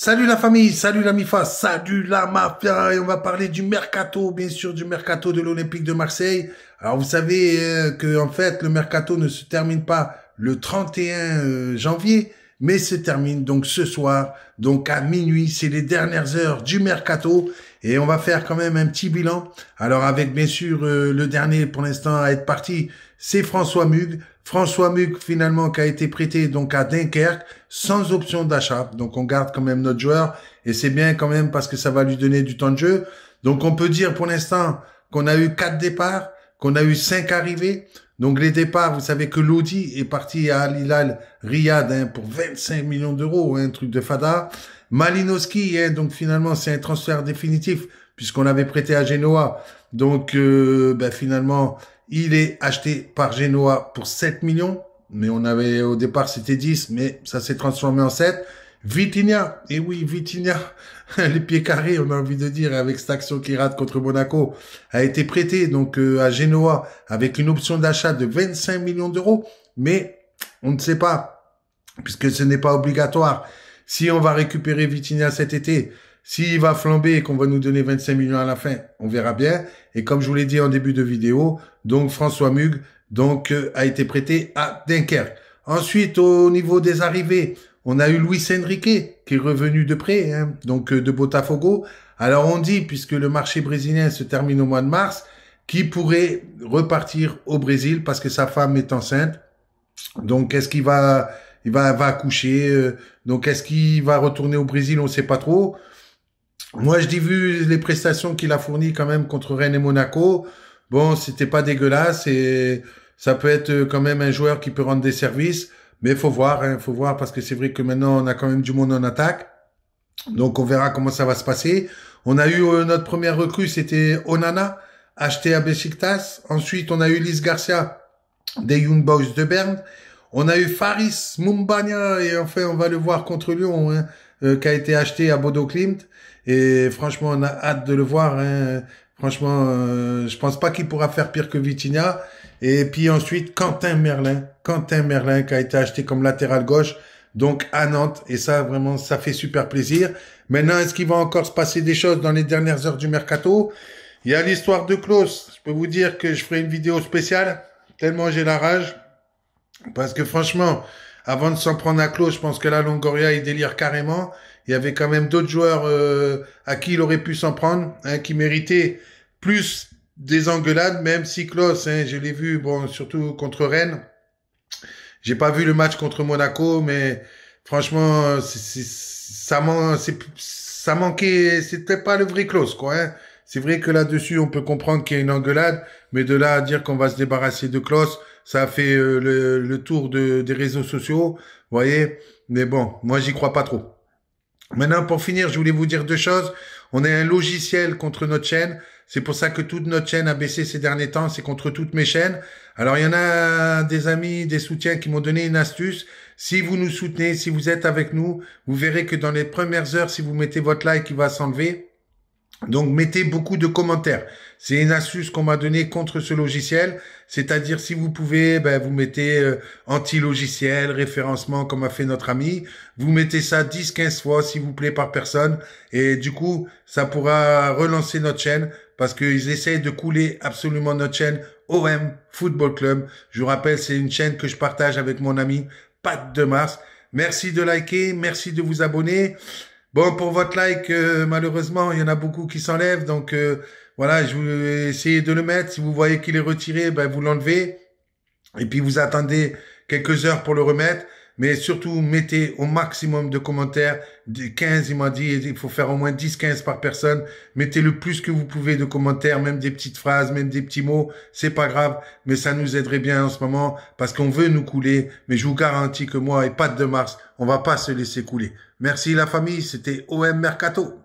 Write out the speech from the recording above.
Salut la famille, salut la MIFA, salut la mafia, et on va parler du mercato, bien sûr, du mercato de l'Olympique de Marseille. Alors vous savez que en fait le mercato ne se termine pas le 31 janvier, mais se termine donc ce soir, donc à minuit, c'est les dernières heures du mercato, et on va faire quand même un petit bilan. Alors avec bien sûr le dernier pour l'instant à être parti, c'est François Mug. François Mug, finalement, qui a été prêté donc à Dunkerque sans option d'achat. Donc, on garde quand même notre joueur et c'est bien quand même parce que ça va lui donner du temps de jeu. Donc, on peut dire pour l'instant qu'on a eu 4 départs, qu'on a eu 5 arrivées. Donc, les départs, vous savez que Lodi est parti à Al Hilal Riyad pour 25 millions d'euros, un truc de fada. Malinowski, donc finalement, c'est un transfert définitif puisqu'on l'avait prêté à Genoa. Donc, finalement, il est acheté par Genoa pour 7 millions, mais on avait au départ c'était 10, mais ça s'est transformé en 7. Vitinha, et oui, Vitinha, les pieds carrés, on a envie de dire, avec cette action qu'il rate contre Monaco, a été prêté donc à Genoa avec une option d'achat de 25 millions d'euros, mais on ne sait pas, puisque ce n'est pas obligatoire. Si on va récupérer Vitinha cet été, s'il va flamber et qu'on va nous donner 25 millions à la fin, on verra bien. Et comme je vous l'ai dit en début de vidéo, donc François Mug a été prêté à Dunkerque. Ensuite, au niveau des arrivées, on a eu Luis Enrique qui est revenu de près, donc de Botafogo. Alors on dit, puisque le marché brésilien se termine au mois de mars, qu'il pourrait repartir au Brésil parce que sa femme est enceinte. Donc est-ce qu'il va accoucher, donc est-ce qu'il va retourner au Brésil, on ne sait pas trop. Moi, je dis, vu les prestations qu'il a fournies quand même contre Rennes et Monaco, bon, c'était pas dégueulasse et ça peut être quand même un joueur qui peut rendre des services, mais faut voir parce que c'est vrai que maintenant on a quand même du monde en attaque, donc on verra comment ça va se passer. On a eu notre première recrue, c'était Onana, acheté à Besiktas. Ensuite, on a eu Lys Garcia des Young Boys de Berne. On a eu Faris Mumbagna et enfin on va le voir contre Lyon, qui a été acheté à Bodo Glimt. Et franchement, on a hâte de le voir. Franchement, je pense pas qu'il pourra faire pire que Vitinha. Et puis ensuite, Quentin Merlin qui a été acheté comme latéral gauche, donc à Nantes. Et ça, vraiment, ça fait super plaisir. Maintenant, est-ce qu'il va encore se passer des choses dans les dernières heures du mercato? Il y a l'histoire de Klose. Je peux vous dire que je ferai une vidéo spéciale, tellement j'ai la rage. Parce que franchement, avant de s'en prendre à Klose, je pense que là, Longoria, il délire carrément. Il y avait quand même d'autres joueurs à qui il aurait pu s'en prendre, qui méritaient plus des engueulades, même si Klose, je l'ai vu, bon, surtout contre Rennes. J'ai pas vu le match contre Monaco, mais franchement, ça manquait, c'était pas le vrai Klose, quoi. C'est vrai que là-dessus, on peut comprendre qu'il y a une engueulade, mais de là à dire qu'on va se débarrasser de Klose, ça a fait le tour des réseaux sociaux, vous voyez. Mais bon, moi, j'y crois pas trop. Maintenant, pour finir, je voulais vous dire 2 choses. On a un logiciel contre notre chaîne. C'est pour ça que toute notre chaîne a baissé ces derniers temps. C'est contre toutes mes chaînes. Alors, il y en a des amis, des soutiens qui m'ont donné une astuce. Si vous nous soutenez, si vous êtes avec nous, vous verrez que dans les premières heures, si vous mettez votre like, il va s'enlever. Donc, mettez beaucoup de commentaires. C'est une astuce qu'on m'a donnée contre ce logiciel. C'est-à-dire, si vous pouvez, vous mettez anti-logiciel, référencement, comme a fait notre ami. Vous mettez ça 10-15 fois, s'il vous plaît, par personne. Et du coup, ça pourra relancer notre chaîne parce qu'ils essayent de couler absolument notre chaîne OM Football Club. Je vous rappelle, c'est une chaîne que je partage avec mon ami Pat de Mars. Merci de liker, merci de vous abonner. Bon, pour votre like, malheureusement, il y en a beaucoup qui s'enlèvent. Donc, voilà, je vais essayer de le mettre. Si vous voyez qu'il est retiré, vous l'enlevez. Et puis, vous attendez quelques heures pour le remettre. Mais surtout, mettez au maximum de commentaires. 15, il m'a dit, il faut faire au moins 10-15 par personne. Mettez le plus que vous pouvez de commentaires, même des petites phrases, même des petits mots. C'est pas grave, mais ça nous aiderait bien en ce moment parce qu'on veut nous couler. Mais je vous garantis que moi et Pat de Mars, on va pas se laisser couler. Merci la famille, c'était OM Mercato.